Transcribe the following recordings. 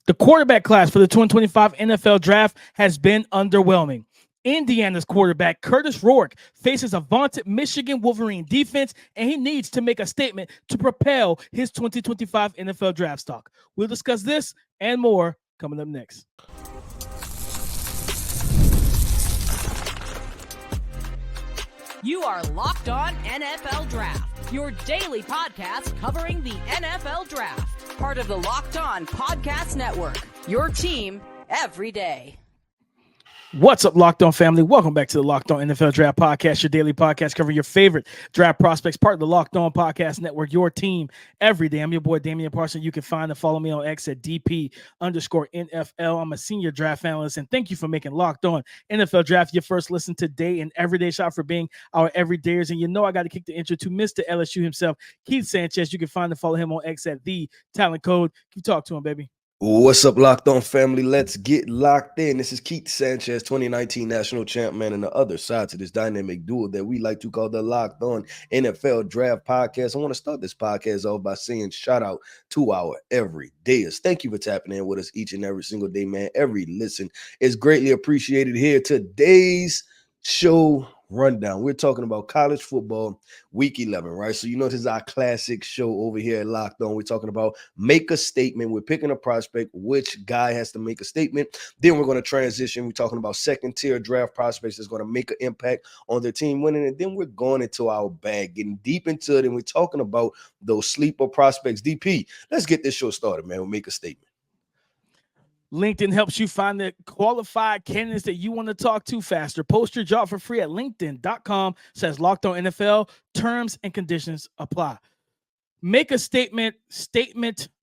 The quarterback class for the 2025 NFL Draft has been underwhelming. Indiana's quarterback, Kurtis Rourke, faces a vaunted Michigan Wolverine defense, and he needs to make a statement to propel his 2025 NFL Draft stock. We'll discuss this and more coming up next. You are Locked On NFL Draft, your daily podcast covering the NFL Draft. Part of the Locked On Podcast Network, your team every day. What's up, Locked On family? Welcome back to the Locked On NFL Draft Podcast, your daily podcast covering your favorite draft prospects, part of the Locked On Podcast Network, your team every day. I'm your boy, Damian Parson. You can find and follow me on X at DP_NFL. I'm a senior draft analyst, and thank you for making Locked On NFL Draft your first listen today and everyday shot for being our everydayers. And you know I got to kick the intro to Mr. LSU himself, Keith Sanchez. You can find and follow him on X at The Talent Code. Can you talk to him, baby? What's up, Locked On family? Let's get locked in. This is Keith Sanchez, 2019 national champ, man, and the other side to this dynamic duo that we like to call the Locked On NFL Draft Podcast. I want to start this podcast off by saying shout out to our everydayers. Thank you for tapping in with us each and every single day, man. Every listen is greatly appreciated here. Today's show rundown. We're talking about college football week 11, right? So, you know, this is our classic show over here at Locked On. We're talking about make a statement. We're picking a prospect, which guy has to make a statement. Then we're going to transition. We're talking about second tier draft prospects that's going to make an impact on their team winning. And then we're going into our bag, getting deep into it. And we're talking about those sleeper prospects. DP, let's get this show started, man. We'll make a statement. LinkedIn helps you find the qualified candidates that you want to talk to faster. Post your job for free at linkedin.com/LockedOnNFL. Terms and conditions apply. Make a statement,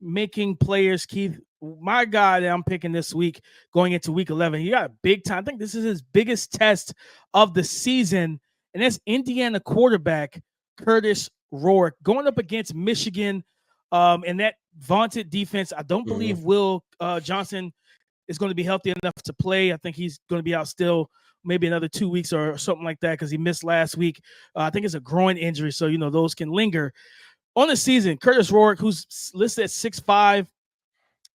making players, Keith. My guy that I'm picking this week going into week 11, he got a big time. I think this is his biggest test of the season, and that's Indiana quarterback Kurtis Rourke going up against Michigan and that vaunted defense. I don't believe Will Johnson is going to be healthy enough to play. I think he's going to be out still maybe another 2 weeks or something like that because he missed last week. I think it's a groin injury, so, you know, those can linger. On the season, Kurtis Rourke, who's listed at 6'5",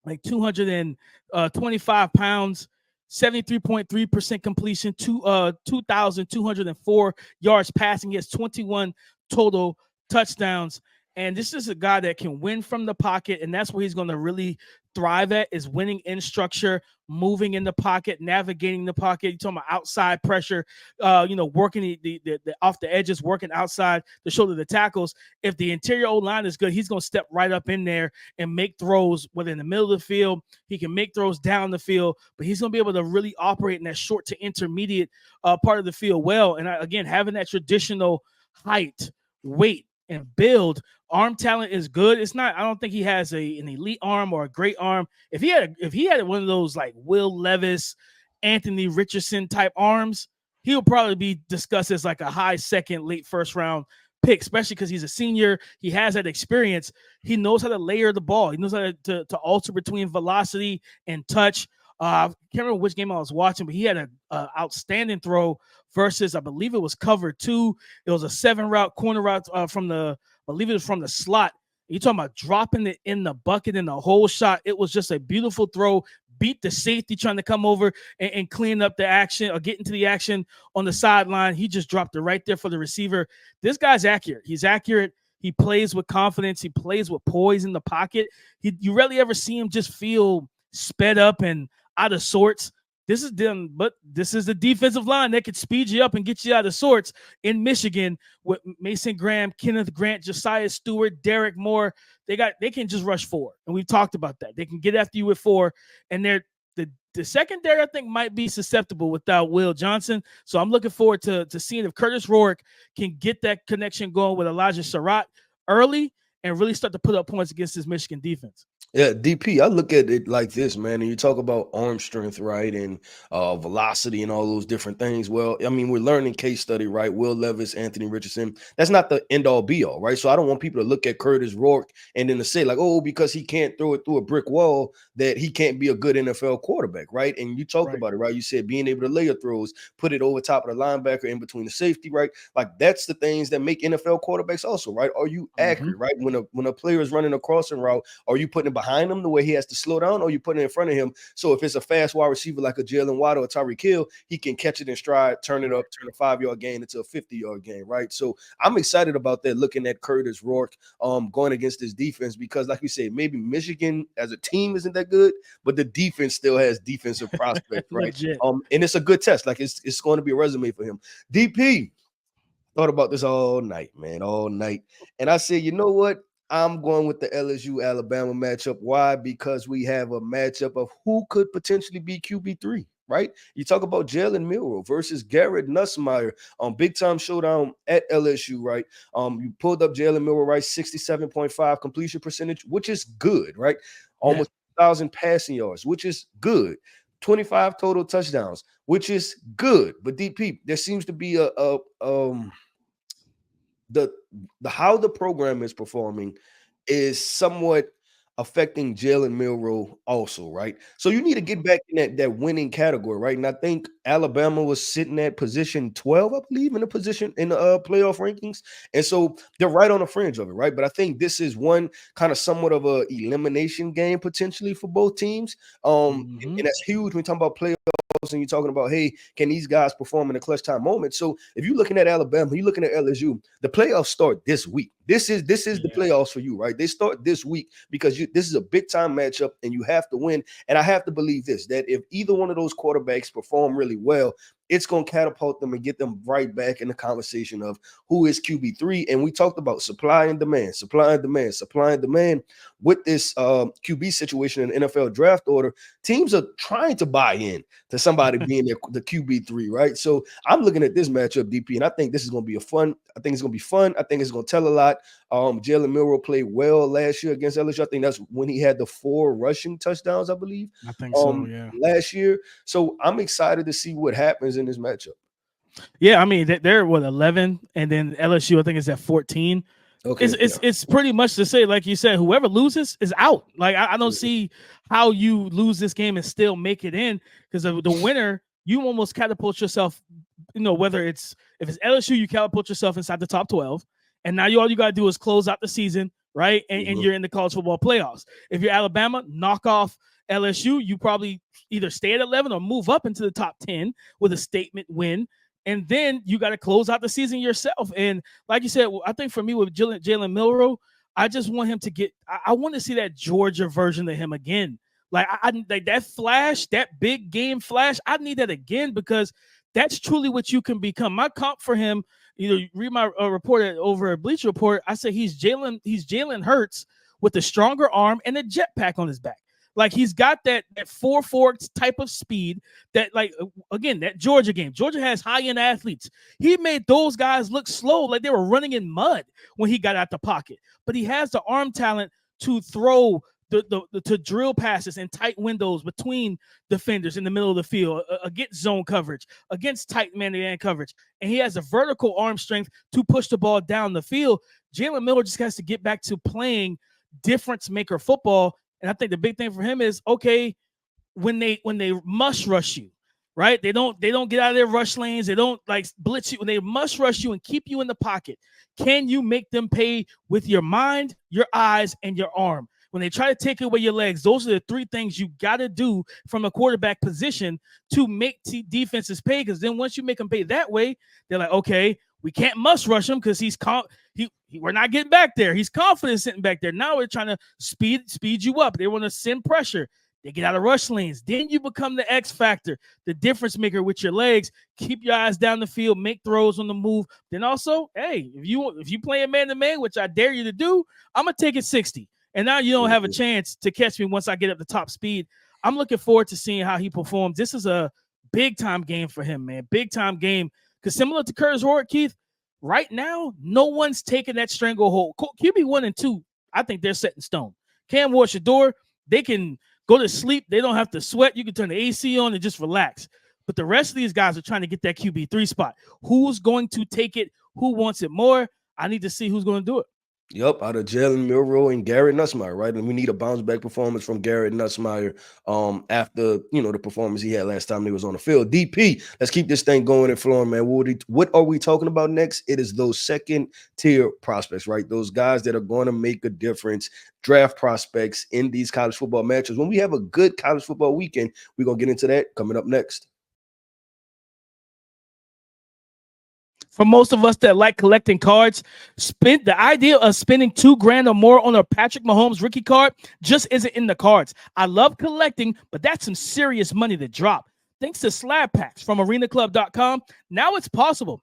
like 225 pounds, 73.3% completion, 2,204 yards passing. He has 21 total touchdowns. And this is a guy that can win from the pocket, and that's where he's going to really thrive at, is winning in structure, moving in the pocket, navigating the pocket. You're talking about outside pressure, working the off the edges, working outside the shoulder, the tackles. If the interior O-line is good, he's going to step right up in there and make throws whether in the middle of the field. He can make throws down the field, but he's going to be able to really operate in that short to intermediate part of the field well. And again, having that traditional height, weight, and build. Arm talent is good. It's not, I don't think he has an elite arm or a great arm. If he had one of those like Will Levis, Anthony Richardson type arms, he'll probably be discussed as like a high second, late first round pick, especially because he's a senior. He has that experience. He knows how to layer the ball. He knows how to alter between velocity and touch. I can't remember which game I was watching, but he had an outstanding throw versus, I believe it was cover 2. It was a 7-route corner route from the slot. You're talking about dropping it in the bucket in the whole shot. It was just a beautiful throw. Beat the safety trying to come over and clean up the action or get into the action on the sideline. He just dropped it right there for the receiver. This guy's accurate. He's accurate. He plays with confidence. He plays with poise in the pocket. You rarely ever see him just feel sped up and out of sorts. This is them, but this is the defensive line that could speed you up and get you out of sorts in Michigan with Mason Graham, Kenneth Grant, Josiah Stewart, Derek Moore. They can just rush 4, and we've talked about that. They can get after you with 4, and the secondary I think might be susceptible without Will Johnson. So I'm looking forward to seeing if Kurtis Rourke can get that connection going with Elijah Surratt early and really start to put up points against this Michigan defense. Yeah, DP, I look at it like this, man, and you talk about arm strength, right, and velocity and all those different things. Well, I mean, we're learning case study, right? Will Levis, Anthony Richardson. That's not the end-all, be-all, right? So I don't want people to look at Kurtis Rourke and then to say, like, oh, because he can't throw it through a brick wall, that he can't be a good NFL quarterback, right? And you talked about it, right? You said being able to layer throws, put it over top of the linebacker in between the safety, right? Like, that's the things that make NFL quarterbacks also, right? Are you accurate, right? When a player is running a crossing route, are you putting it behind behind him the way he has to slow down, or you put it in front of him. So if it's a fast wide receiver like a Jalen Waddle or Tyreek Hill, he can catch it in stride, turn it up, turn a 5-yard gain into a 50-yard gain, right? So I'm excited about that, looking at Kurtis Rourke going against this defense, because like we said, maybe Michigan as a team isn't that good, but the defense still has defensive prospects, right? And it's a good test. Like it's going to be a resume for him. DP, thought about this all night, man, all night. And I said, you know what? I'm going with the LSU-Alabama matchup. Why? Because we have a matchup of who could potentially be QB3, right? You talk about Jalen Milroe versus Garrett Nussmeier on big-time showdown at LSU, right? You pulled up Jalen Milroe, right? 67.5 completion percentage, which is good, right? Almost 1,000 passing yards, which is good. 25 total touchdowns, which is good. But DP, there seems to be the how the program is performing is somewhat affecting Jalen Milroe also, right? So you need to get back in that winning category, right? And I think Alabama was sitting at position 12, I believe, in the playoff rankings. And so they're right on the fringe of it, right? But I think this is one kind of somewhat of a elimination game potentially for both teams. And that's huge when we talk about playoffs. And you're talking about, hey, can these guys perform in a clutch time moment? So if you're looking at Alabama, you're looking at LSU, the playoffs start this week. This is the playoffs for you, right? They start this week because this is a big time matchup and you have to win. And I have to believe this, that if either one of those quarterbacks perform really well, it's going to catapult them and get them right back in the conversation of who is QB3. And we talked about supply and demand with this QB situation in the NFL draft order. Teams are trying to buy in to somebody being the QB3, right? So I'm looking at this matchup, DP, and I think this is going to be fun. I think it's going to tell a lot. Jalen Milroe played well last year against LSU. I think that's when he had the 4 rushing touchdowns, I believe. I think so, yeah. Last year. So I'm excited to see what happens in this matchup. Yeah, I mean, they're 11, and then LSU, I think, is at 14. Okay, it's pretty much to say, like you said, whoever loses is out. Like I don't see how you lose this game and still make it in, because the winner, you almost catapult yourself. You know, if it's LSU, you catapult yourself inside the top 12, and now all you got to do is close out the season, right? And you're in the college football playoffs. If you're Alabama, knock off LSU, you probably either stay at 11 or move up into the top 10 with a statement win. And then you got to close out the season yourself. And like you said, I think for me with Jalen Milroe, I just want him to I want to see that Georgia version of him again. Like like that flash, that big game flash. I need that again, because that's truly what you can become. My comp for him, read my report over a Bleacher Report. I say he's Jalen Hurts with a stronger arm and a jetpack on his back. Like he's got that 4-4 type of speed that, like, again, that Georgia game. Georgia has high-end athletes. He made those guys look slow, like they were running in mud when he got out the pocket. But he has the arm talent to throw to drill passes in tight windows between defenders in the middle of the field, against zone coverage, against tight man-to-man coverage. And he has the vertical arm strength to push the ball down the field. Jalen Milroe just has to get back to playing difference-maker football. And I think the big thing for him is, okay, when they must rush you, right? They don't get out of their rush lanes. They don't like blitz you. When they must rush you and keep you in the pocket, can you make them pay with your mind, your eyes, and your arm? When they try to take away your legs, those are the 3 things you got to do from a quarterback position to make defenses pay. Because then once you make them pay that way, they're like, okay, we can't must rush him because we're not getting back there. He's confident sitting back there. Now we're trying to speed you up. They want to send pressure. They get out of rush lanes. Then you become the X factor, the difference maker with your legs. Keep your eyes down the field, make throws on the move. Then also, hey, if you play a man-to-man, which I dare you to do, I'm going to take it 60. And now you don't have a chance to catch me once I get up to top speed. I'm looking forward to seeing how he performs. This is a big-time game for him, man. Big-time game. Because similar to Kurtis Rourke, Keith, right now, no one's taking that stranglehold. QB 1 and 2, I think they're set in stone. Cam Ward-Shedeur, they can go to sleep. They don't have to sweat. You can turn the AC on and just relax. But the rest of these guys are trying to get that QB3 spot. Who's going to take it? Who wants it more? I need to see who's going to do it. Yep, out of Jalen, Milroe, and Garrett Nussmeier, right? And we need a bounce back performance from Garrett Nussmeier after the performance he had last time he was on the field. DP, let's keep this thing going and flowing, man. What are we talking about next? It is those second tier prospects, right? Those guys that are going to make a difference, draft prospects in these college football matches. When we have a good college football weekend, we're gonna get into that coming up next. For most of us that like collecting cards, the idea of spending $2,000 or more on a Patrick Mahomes rookie card just isn't in the cards. I love collecting, but that's some serious money to drop. Thanks to slab packs from arenaclub.com, now it's possible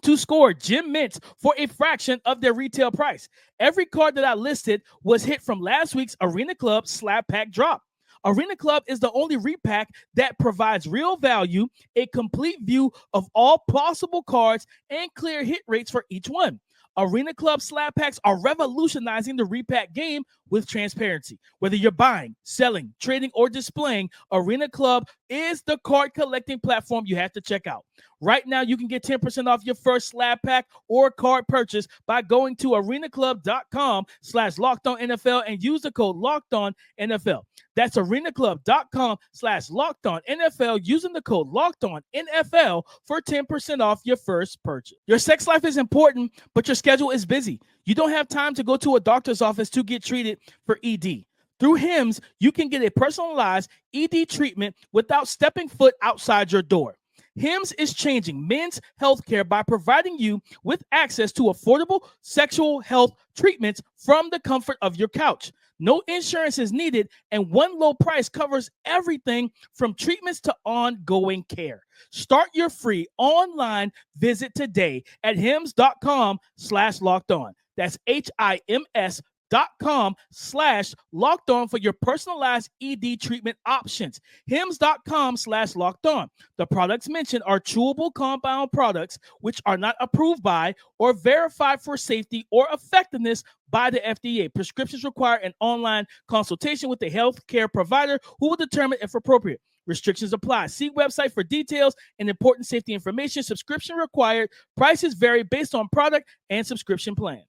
to score gem mints for a fraction of their retail price. Every card that I listed was hit from last week's Arena Club slab pack drop. Arena Club is the only repack that provides real value, a complete view of all possible cards, and clear hit rates for each one. Arena Club slab packs are revolutionizing the repack game with transparency. Whether you're buying, selling, trading, or displaying, Arena Club is the card collecting platform you have to check out. Right now, you can get 10% off your first slab pack or card purchase by going to arenaclub.com/LockedOnNFL and use the code LockedOnNFL. That's arenaclub.com/LockedOnNFL using the code LockedOnNFL for 10% off your first purchase. Your sex life is important, but your schedule is busy. You don't have time to go to a doctor's office to get treated for ED. Through Hims, you can get a personalized ED treatment without stepping foot outside your door. Hims is changing men's healthcare by providing you with access to affordable sexual health treatments from the comfort of your couch. No insurance is needed, and one low price covers everything from treatments to ongoing care. Start your free online visit today at hims.com/lockedon. That's HIMS.com/lockedon for your personalized ED treatment options. HIMS.com/lockedon. The products mentioned are chewable compound products which are not approved by or verified for safety or effectiveness by the FDA. Prescriptions require an online consultation with a healthcare provider who will determine if appropriate. Restrictions apply. See website for details and important safety information. Subscription required. Prices vary based on product and subscription plan.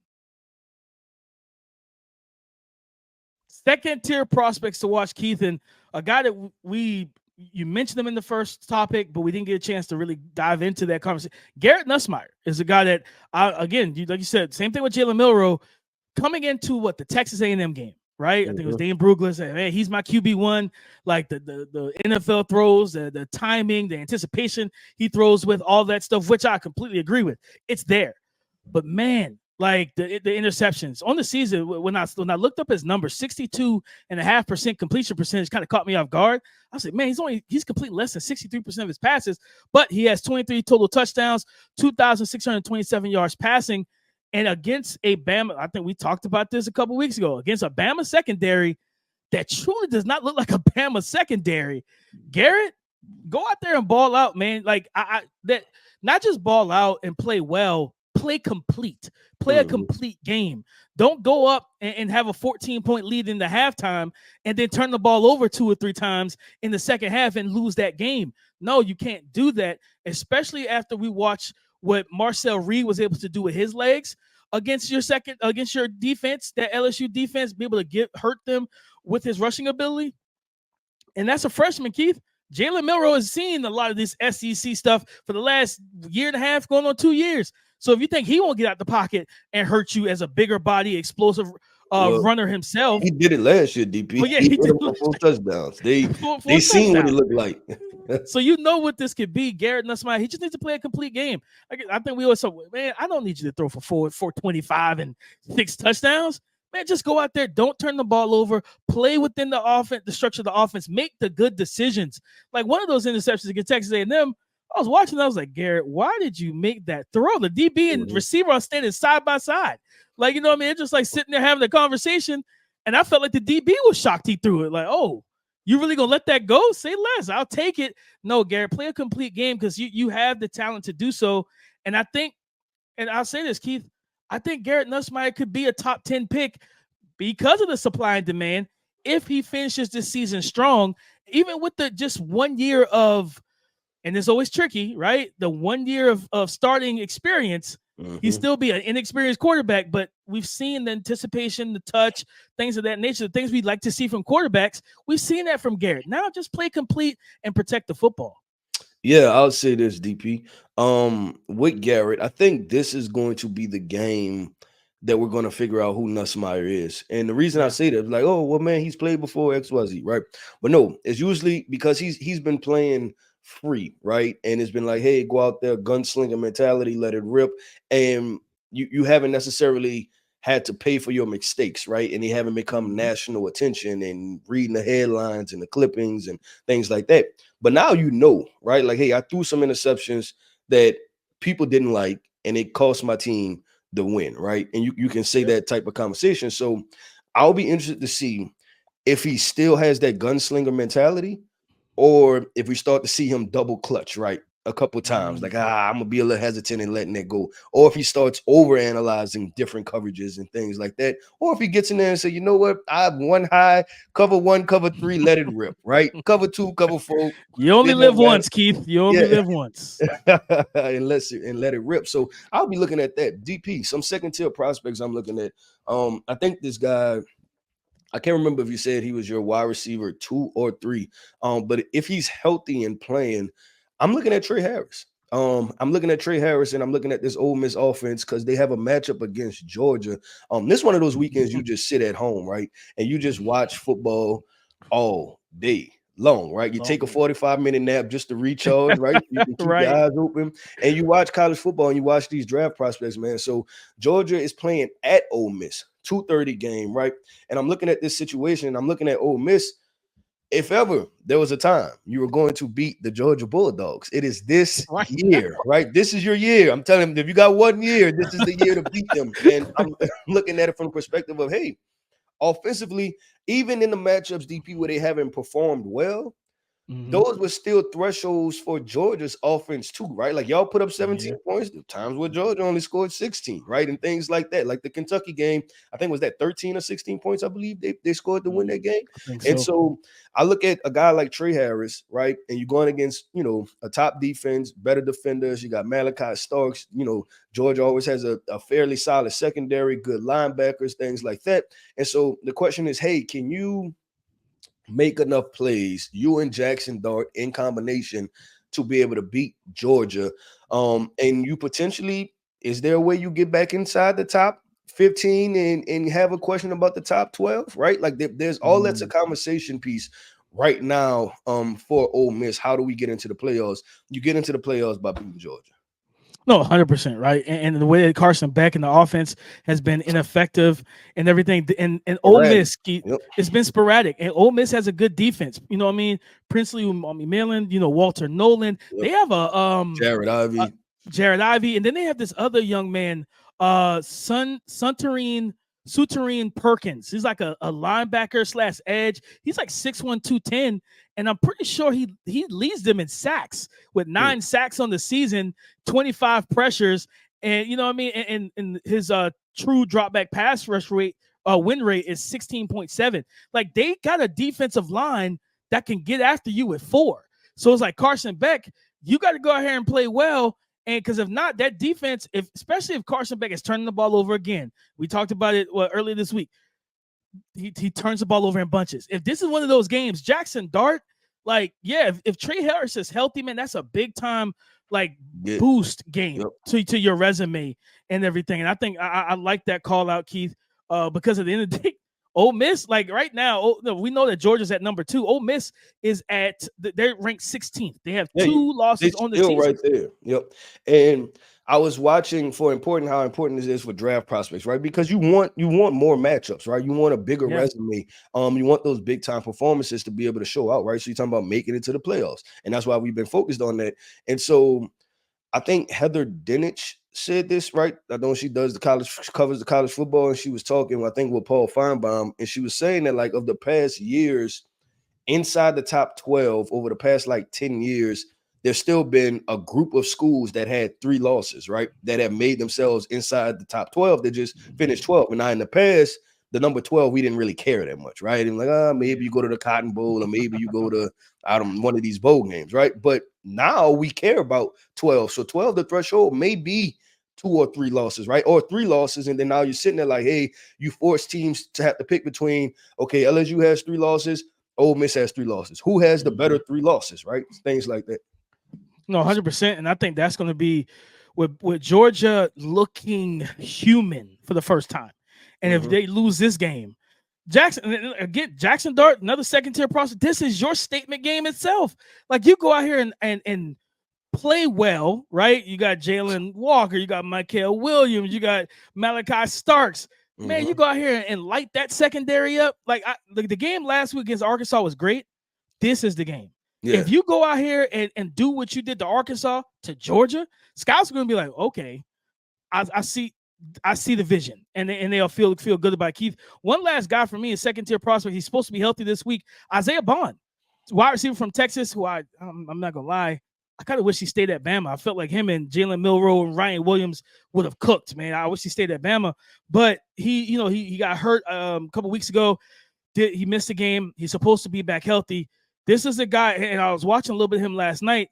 Second tier prospects to watch, Keith, and a guy that you mentioned him in the first topic, but we didn't get a chance to really dive into that conversation. Garrett Nussmeier is a guy that, again, like you said, same thing with Jalen Milroe, coming into the Texas A&M game, right? I think it was Dane Brugler said, "Hey, he's my QB1." Like the NFL throws, the timing, the anticipation he throws with, all that stuff, which I completely agree with. It's there, but man, like the interceptions on the season, when I looked up his number, 62.5% completion percentage, kind of caught me off guard. I said, man, he's completing less than 63% of his passes, but he has 23 total touchdowns, 2,627 yards passing. And against a Bama, I think we talked about this a couple weeks ago, against a Bama secondary that truly does not look like a Bama secondary. Garrett, go out there and ball out, man. Like that, not just ball out and play well, play complete. Play a complete game. Don't go up and have a 14-point lead in the halftime and then turn the ball over 2 or 3 times in the second half and lose that game. No, you can't do that, especially after we watch what Marcel Reed was able to do with his legs against your defense, that LSU defense, be able to hurt them with his rushing ability. And that's a freshman, Keith. Jalen Milroe has seen a lot of this SEC stuff for the last year and a half, going on 2 years. So if you think he won't get out the pocket and hurt you as a bigger body, explosive runner himself. He did it last year, DP. Well, yeah, he did it for 4 touchdowns. They seen what it looked like. So you know what this could be. Garrett Nussmeier, he just needs to play a complete game. I think we always say, man, I don't need you to throw for 425 and 6 touchdowns. Man, just go out there. Don't turn the ball over. Play within the offense, the structure of the offense. Make the good decisions. Like one of those interceptions against Texas A&M, I was watching, I was like, Garrett, why did you make that throw? The DB and receiver are standing side by side. Like, you know what I mean? It's just like sitting there having a conversation, and I felt like the DB was shocked he threw it. Like, oh, you really going to let that go? Say less. I'll take it. No, Garrett, play a complete game because you have the talent to do so. And I think, and I'll say this, Keith, I think Garrett Nussmeier could be a top 10 pick because of the supply and demand if he finishes this season strong, even with the just 1 year of, and it's always tricky, right? The 1 year of starting experience. He'd still be an inexperienced quarterback, but we've seen the anticipation, the touch, things of that nature, the things we'd like to see from quarterbacks. We've seen that from Garrett. Now just play complete and protect the football. Yeah, I'll say this, DP. With Garrett, I think this is going to be the game that we're going to figure out who Nussmeier is. And the reason I say that is like, oh, well, man, he's played before XYZ, right? But no, it's usually because he's been playing free, right? And it's been like, hey, go out there, gunslinger mentality, let it rip. And you haven't necessarily had to pay for your mistakes, right? And they haven't become national attention and reading the headlines and the clippings and things like that. But now you know, right? Like, hey, I threw some interceptions that people didn't like, and it cost my team the win, right? And you can say that type of conversation. So I'll be interested to see if he still has that gunslinger mentality, or if we start to see him double clutch, right? A couple times, like, I'm gonna be a little hesitant in letting that go, or if he starts over analyzing different coverages and things like that, or if he gets in there and say, you know what, I have one high, cover 1, cover 3, let it rip, right? Cover 2, cover 4. You only live once, Keith. You only live once. and let it rip. So I'll be looking at that. DP, some second tier prospects I'm looking at. I think this guy, I can't remember if you said he was your wide receiver 2 or 3. But if he's healthy and playing, I'm looking at Trey Harris. I'm looking at Trey Harris, and I'm looking at this Ole Miss offense because they have a matchup against Georgia. This one of those weekends you just sit at home, right? And you just watch football all day long, right? You take a 45-minute nap just to recharge, right? You can keep your eyes open, and you watch college football and you watch these draft prospects, man. So Georgia is playing at Ole Miss, 2:30 game, right? And I'm looking at this situation, and I'm looking at Ole Miss. If ever there was a time you were going to beat the Georgia Bulldogs, it is this year, right? This is your year. I'm telling them, if you got 1 year, this is the year to beat them. And I'm looking at it from the perspective of, hey, offensively, even in the matchups, DP, where they haven't performed well, those were still thresholds for Georgia's offense too, right? Like, y'all put up 17 points. The times where Georgia only scored 16, right? And things like that. Like the Kentucky game, I think was that 13 or 16 points, I believe they scored to win that game. And so I look at a guy like Trey Harris, right? And you're going against, a top defense, better defenders. You got Malachi Starks. Georgia always has a fairly solid secondary, good linebackers, things like that. And so the question is, hey, can you make enough plays, you and Jackson Dart in combination, to be able to beat Georgia? And you potentially, is there a way you get back inside the top 15 and have a question about the top 12, right? Like there's all that's a conversation piece right now for Ole Miss. How do we get into the playoffs? You get into the playoffs by beating Georgia. No, 100%, right? And the way that Carson Beck and the offense has been ineffective and everything. And Ole Miss, it's been sporadic. And Ole Miss has a good defense. You know what I mean? Princely, Maryland, Walter Nolan. They have a Jared Ivey. And then they have this other young man, Suterine Perkins. He's like a linebacker / edge. He's like 6'1", 210. And I'm pretty sure he leads them in sacks with 9 sacks on the season, 25 pressures. And you know what I mean? And his true dropback pass rush rate, win rate is 16.7. Like, they got a defensive line that can get after you with 4. So it's like, Carson Beck, you got to go out here and play well. And because if not, that defense, especially if Carson Beck is turning the ball over again, we talked about it earlier this week. He turns the ball over in bunches. If this is one of those games, Jackson Dart, like, if Trey Harris is healthy, man, that's a big time boost game to your resume and everything. And I think I like that call out, Keith, because at the end of the day, Ole Miss, like right now, we know that Georgia's at number 2. Ole Miss is they're ranked 16th. They have 2 losses on the season. Right there. Yep. And I was watching how important this is for draft prospects, right? Because you want more matchups, right? You want a bigger resume. You want those big time performances to be able to show out, right? So you're talking about making it to the playoffs, and that's why we've been focused on that. And so I think Heather Dinich said this, right? I know she covers the college football, and she was talking, I think, with Paul Feinbaum, and she was saying that, like, of the past years inside the top 12 over the past 10 years, there's still been a group of schools that had 3 losses, right? That have made themselves inside the top 12. They just finished 12. And now in the past, the number 12, we didn't really care that much, right? And maybe you go to the Cotton Bowl, or maybe you go to one of these bowl games, right? But now we care about 12. So 12, the threshold may be 2 or 3 losses, right? Or 3 losses, and then now you're sitting there like, hey, you force teams to have to pick between, okay, LSU has 3 losses, Ole Miss has 3 losses. Who has the better 3 losses, right? Things like that. No, 100%. And I think that's going to be with Georgia looking human for the first time. And if they lose this game, Jackson Dart, another second-tier prospect, this is your statement game itself. Like, you go out here and play well, right? You got Jalen Walker, you got Michael Williams, you got Malachi Starks. Man, you go out here and light that secondary up. Like, the game last week against Arkansas was great. This is the game. Yeah. If you go out here and do what you did to Arkansas, to Georgia, scouts are going to be like, okay, I see the vision, and they'll feel good about Keith. One last guy for me, a second-tier prospect. He's supposed to be healthy this week. Isaiah Bond, wide receiver from Texas, who I'm not going to lie, I kind of wish he stayed at Bama. I felt like him and Jalen Milroe and Ryan Williams would have cooked, man. I wish he stayed at Bama, but he got hurt a couple weeks ago. He missed a game. He's supposed to be back healthy. This is a guy, and I was watching a little bit of him last night,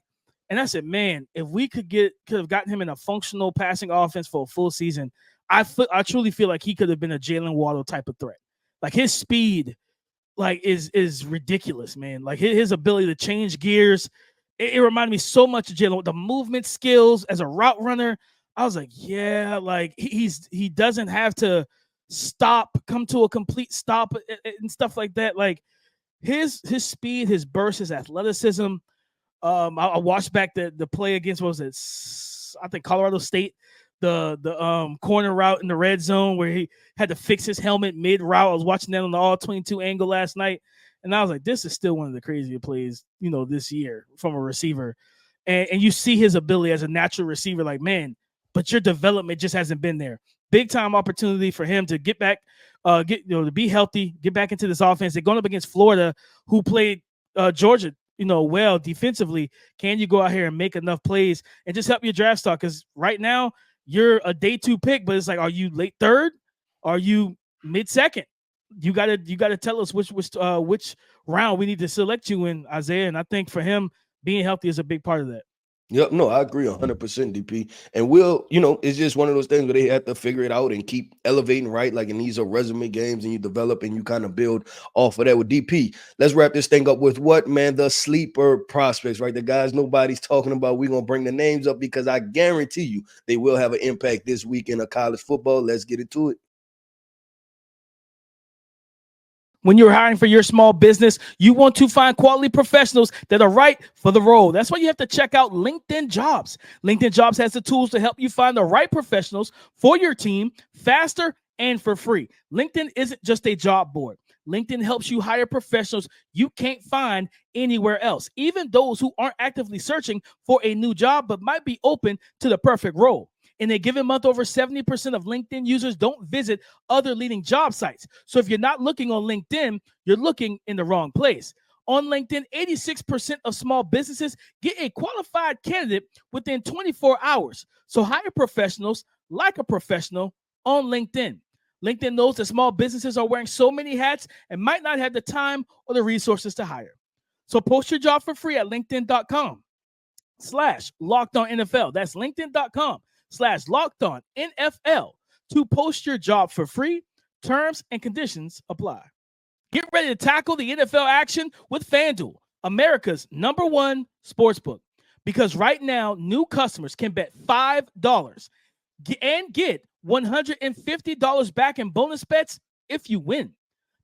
and I said, man, if we could have gotten him in a functional passing offense for a full season, I truly feel like he could have been a Jalen Waddle type of threat. Like, his speed, like, is ridiculous, man. Like, his ability to change gears, it reminded me so much of Jalen. The movement skills as a route runner, I was like, yeah, like, he doesn't have to come to a complete stop and stuff like that. Like, his speed, his burst, his athleticism. I watched back the play against, what was it? I think Colorado State, the corner route in the red zone where he had to fix his helmet mid route. I was watching that on the all 22 angle last night, and I was like, this is still one of the crazier plays, this year from a receiver. And you see his ability as a natural receiver, like, man, but your development just hasn't been there. Big time opportunity for him to get back, to be healthy, get back into this offense. They're going up against Florida, who played Georgia, well defensively. Can you go out here and make enough plays and just help your draft stock? Because right now you're a day 2 pick, but it's like, are you late 3rd? Are you mid 2nd? You gotta tell us which round we need to select you in, Isaiah. And I think for him, being healthy is a big part of that. Yep, no, I agree 100%, DP. And it's just one of those things where they have to figure it out and keep elevating, right? Like, and these are resume games, and you develop and you kind of build off of that. With DP, let's wrap this thing up with what, man? The sleeper prospects, right? The guys nobody's talking about. We're going to bring the names up because I guarantee you they will have an impact this week in college football. Let's get into it. When you're hiring for your small business, you want to find quality professionals that are right for the role. That's why you have to check out LinkedIn Jobs. LinkedIn Jobs has the tools to help you find the right professionals for your team faster and for free. LinkedIn isn't just a job board. LinkedIn helps you hire professionals you can't find anywhere else, even those who aren't actively searching for a new job but might be open to the perfect role. In a given month, over 70% of LinkedIn users don't visit other leading job sites. So if you're not looking on LinkedIn, you're looking in the wrong place. On LinkedIn, 86% of small businesses get a qualified candidate within 24 hours. So hire professionals like a professional on LinkedIn. LinkedIn knows that small businesses are wearing so many hats and might not have the time or the resources to hire. So post your job for free at linkedin.com/LockedOnNFL. That's linkedin.com/LockedOnNFL to post your job for free. Terms and conditions apply. Get ready to tackle the NFL action with FanDuel, America's #1 sportsbook. Because right now, new customers can bet $5 and get $150 back in bonus bets if you win.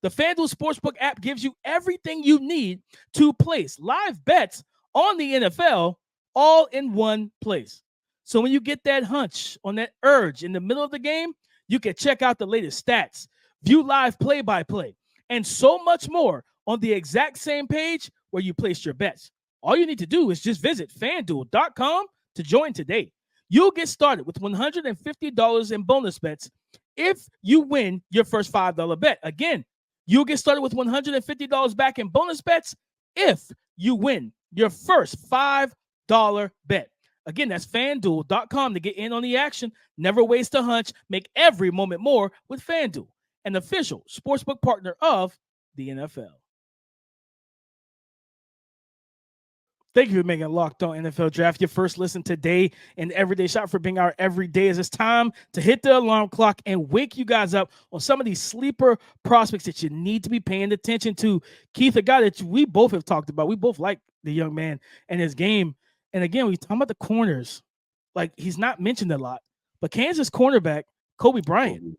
The FanDuel Sportsbook app gives you everything you need to place live bets on the NFL all in one place. So when you get that hunch, on that urge in the middle of the game, you can check out the latest stats, view live play-by-play, and so much more on the exact same page where you placed your bets. All you need to do is just visit FanDuel.com to join today. You'll get started with $150 in bonus bets if you win your first $5 bet. Again, you'll get started with $150 back in bonus bets if you win your first $5 bet. Again, that's FanDuel.com to get in on the action. Never waste a hunch. Make every moment more with FanDuel, an official sportsbook partner of the NFL. Thank you for making Locked On NFL Draft your first listen today and everyday shot for being our everyday. As it's time to hit the alarm clock and wake you guys up on some of these sleeper prospects that you need to be paying attention to. Keith, a guy that we both have talked about. We both like the young man and his game. And again, we talk about the corners. Like, he's not mentioned a lot, but Kansas cornerback Cobee Bryant.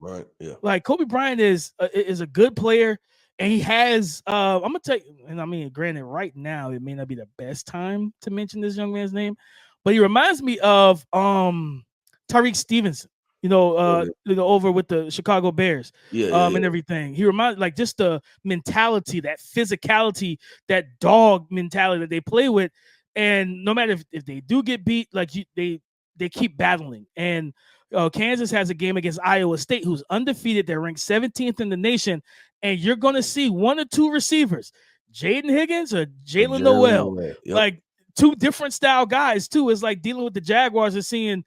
Like, Cobee Bryant is a good player. And he has, I'm going to tell you, and I mean, granted, right now, it may not be the best time to mention this young man's name, but he reminds me of Tariq Stevenson, over with the Chicago Bears and everything. He reminds, like, just the mentality, that physicality, that dog mentality that they play with. And no matter if they do get beat, like, they keep battling. And Kansas has a game against Iowa State, who's undefeated. They're ranked 17th in the nation. And you're going to see one or two receivers, Jaden Higgins or Jalen Noel, like two different style guys, too. It's like dealing with the Jaguars and seeing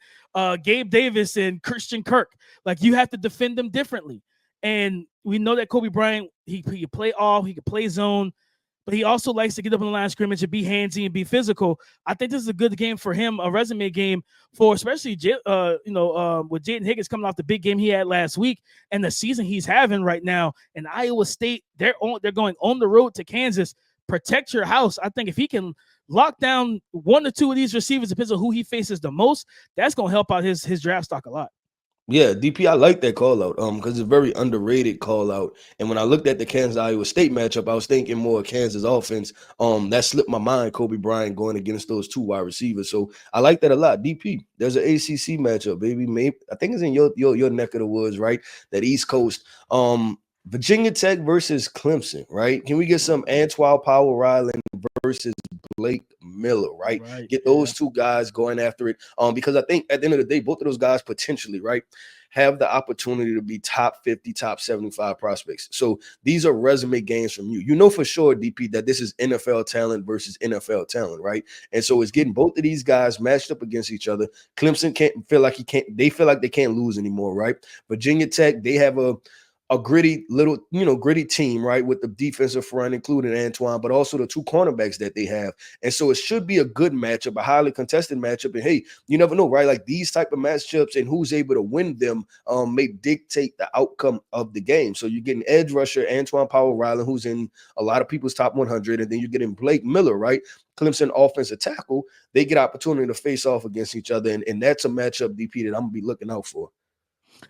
Gabe Davis and Christian Kirk. Like, you have to defend them differently. And we know that Cobee Bryant, he can play off, he can play zone, but he also likes to get up on the line of scrimmage and be handsy and be physical. I think this is a good game for him, a resume game for especially with Jaden Higgins coming off the big game he had last week and the season he's having right now. And Iowa State, they're going on the road to Kansas. Protect your house. I think if he can lock down one or two of these receivers, depends on who he faces the most, that's going to help out his draft stock a lot. Yeah, DP, I like that call out because it's a very underrated call out. And when I looked at the Kansas-Iowa State matchup, I was thinking more Kansas offense. That slipped my mind, Cobee Bryant going against those two wide receivers. So I like that a lot. DP, there's an ACC matchup, baby. Maybe I think it's in your neck of the woods, right? That East Coast. Virginia Tech versus Clemson, right? Can we get some Antoine Powell-Ryland versus Blake Miller, right? Get those two guys going after it. Because I think at the end of the day, both of those guys potentially, right, have the opportunity to be top 50, top 75 prospects. So these are resume games from you. You know for sure, DP, that this is NFL talent versus NFL talent, right? And so it's getting both of these guys matched up against each other. Clemson feel like they can't lose anymore, right? Virginia Tech, they have a gritty team, right, with the defensive front, including Antoine, but also the two cornerbacks that they have. And so it should be a good matchup, a highly contested matchup. And hey, you never know, right? Like these type of matchups and who's able to win them may dictate the outcome of the game. So you're getting edge rusher Antoine Powell-Ryland, who's in a lot of people's top 100, and then you're getting Blake Miller, right? Clemson offensive tackle. They get opportunity to face off against each other, and that's a matchup, DP, that I'm gonna be looking out for.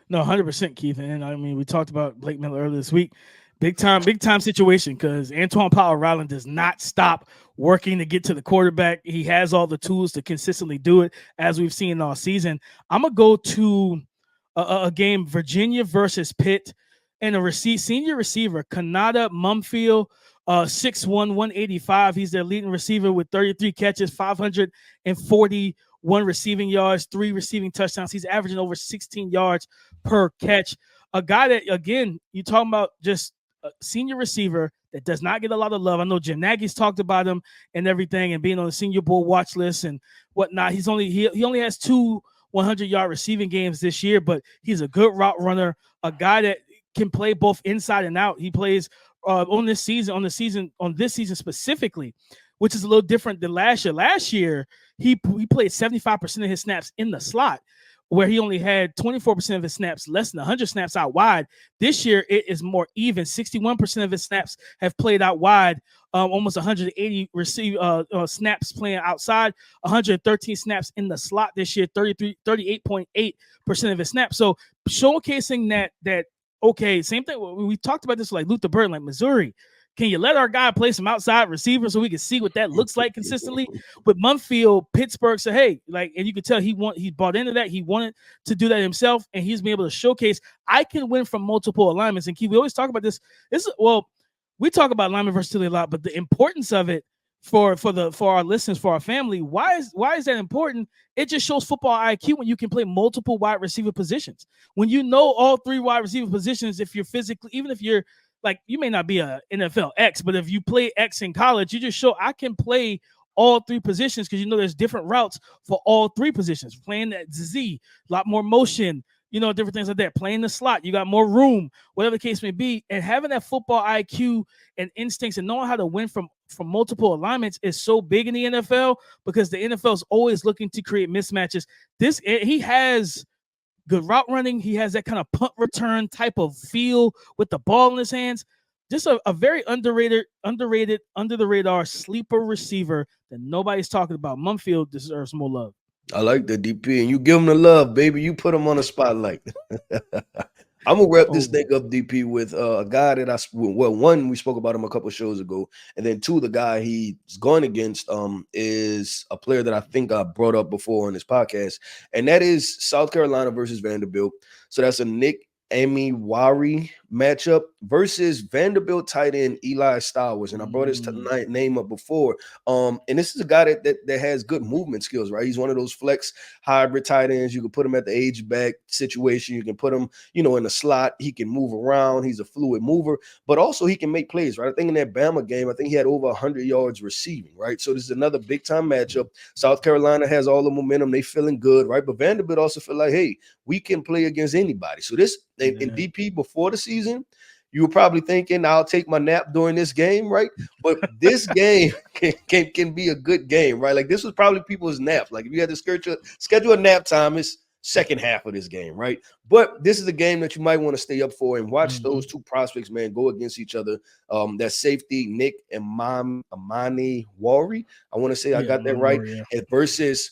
No, 100%, Keith. And I mean, we talked about Blake Miller earlier this week. Big time situation because Antoine Powell-Ryland does not stop working to get to the quarterback. He has all the tools to consistently do it, as we've seen all season. I'm going to go to a game, Virginia versus Pitt, and a senior receiver, Kanata Mumfield, 6'1", 185. He's their leading receiver with 33 catches, 541 receiving yards, 3 receiving touchdowns. He's averaging over 16 yards per catch. A guy that, again, you're talking about just a senior receiver that does not get a lot of love. I know Jim Nagy's talked about him and everything and being on the Senior Bowl watch list and whatnot. He only has 2 100-yard receiving games this year, but he's a good route runner, a guy that can play both inside and out. He plays on this season specifically, which is a little different than last year. Last year, he played 75% of his snaps in the slot, where he only had 24% of his snaps, less than 100 snaps out wide. This year, it is more even. 61% of his snaps have played out wide, almost 180 snaps playing outside, 113 snaps in the slot this year, 38.8% of his snaps. So showcasing that, okay, same thing. We talked about this like Luther Burden, like Missouri. Can you let our guy play some outside receiver so we can see what that looks like consistently? With Mumfield, Pittsburgh said, hey, like, and you can tell he bought into that. He wanted to do that himself, and he's been able to showcase, I can win from multiple alignments. And we always talk about this. We talk about alignment versatility a lot, but the importance of it for our listeners, for our family, why is that important? It just shows football IQ when you can play multiple wide receiver positions. When you know all 3 wide receiver positions, if you're physically, even if you're like, you may not be a NFL X, but if you play X in college, you just show I can play all 3 positions because you know there's different routes for all 3 positions. Playing that Z, a lot more motion, different things like that. Playing the slot, you got more room, whatever the case may be. And having that football IQ and instincts and knowing how to win from from multiple alignments is so big in the NFL because the NFL is always looking to create mismatches. He has good route running. He has that kind of punt return type of feel with the ball in his hands. Just a very underrated, under the radar sleeper receiver that nobody's talking about. Mumfield deserves more love. I like the DP, and you give him the love, baby. You put him on the spotlight. I'm gonna wrap this thing up, DP, with a guy that one, we spoke about him a couple shows ago, and then two, the guy he's going against is a player that I think I brought up before on this podcast, and that is South Carolina versus Vanderbilt. So that's a Nick Amiwari matchup versus Vanderbilt tight end Eli Stowers. And I brought his name up before. And this is a guy that has good movement skills, right? He's one of those flex hybrid tight ends. You can put him at the H-back situation. You can put him, in the slot. He can move around. He's a fluid mover, but also he can make plays, right? I think in that Bama game, I think he had over 100 yards receiving, right? So this is another big-time matchup. South Carolina has all the momentum. They feeling good, right? But Vanderbilt also feel like, hey, we can play against anybody. So this, in DP before the season, you were probably thinking, I'll take my nap during this game, right? But this game can be a good game, right? Like this was probably people's nap. Like if you had to schedule a nap time, it's second half of this game, right? But this is a game that you might want to stay up for and watch those two prospects, man, go against each other. That safety, Nick and Amani Wari, I want to say I got that right, versus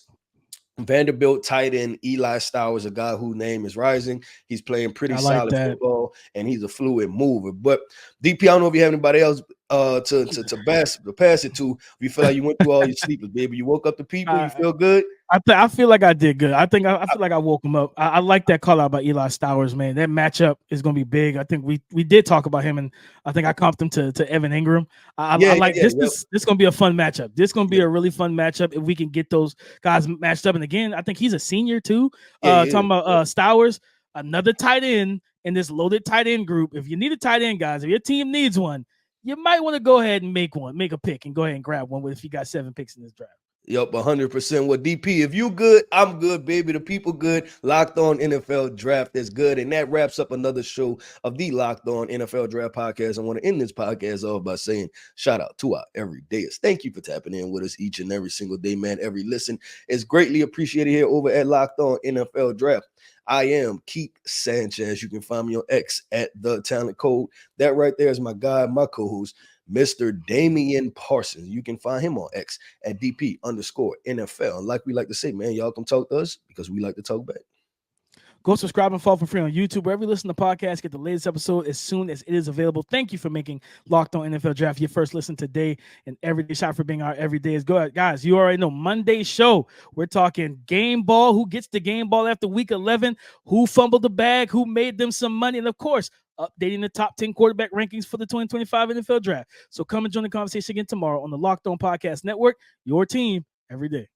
Vanderbilt tight end Eli Stowers, a guy whose name is rising. He's playing pretty solid football, and he's a fluid mover. But DP, I don't know if you have anybody else to pass it to. If you feel like you went through all your sleepers, baby, you woke up the people, you feel good. I feel like I did good. I feel like I woke him up. I like that call out by Eli Stowers, man. That matchup is going to be big. I think we did talk about him, and I think I comped him to Evan Ingram. I like this. This is going to be a fun matchup. This is going to be a really fun matchup if we can get those guys matched up. And again, I think he's a senior too. Talking about Stowers, another tight end in this loaded tight end group. If you need a tight end, guys, if your team needs one, you might want to go ahead and make a pick and go ahead and grab one if you got 7 picks in this draft. Yep, 100%. Well, DP, if you good, I'm good, baby. The people good. Locked On NFL Draft is good. And that wraps up another show of the Locked On NFL Draft podcast. I want to end this podcast off by saying shout out to our everydayers. Thank you for tapping in with us each and every single day, man. Every listen is greatly appreciated here over at Locked On NFL Draft. I am Keith Sanchez. You can find me on X at The Talent Code. That right there is my guy, my co-host, Mr. Damian Parsons. You can find him on X at DP_NFL. And like we like to say, man, y'all come talk to us because we like to talk back. Go subscribe and follow for free on YouTube. Wherever you listen to podcasts, get the latest episode as soon as it is available. Thank you for making Locked On NFL Draft your first listen today and everyday shot for being our everydayers. Go ahead, guys. You already know Monday show. We're talking game ball. Who gets the game ball after week 11? Who fumbled the bag? Who made them some money? And of course, updating the top 10 quarterback rankings for the 2025 NFL Draft. So come and join the conversation again tomorrow on the Locked On Podcast Network. Your team every day.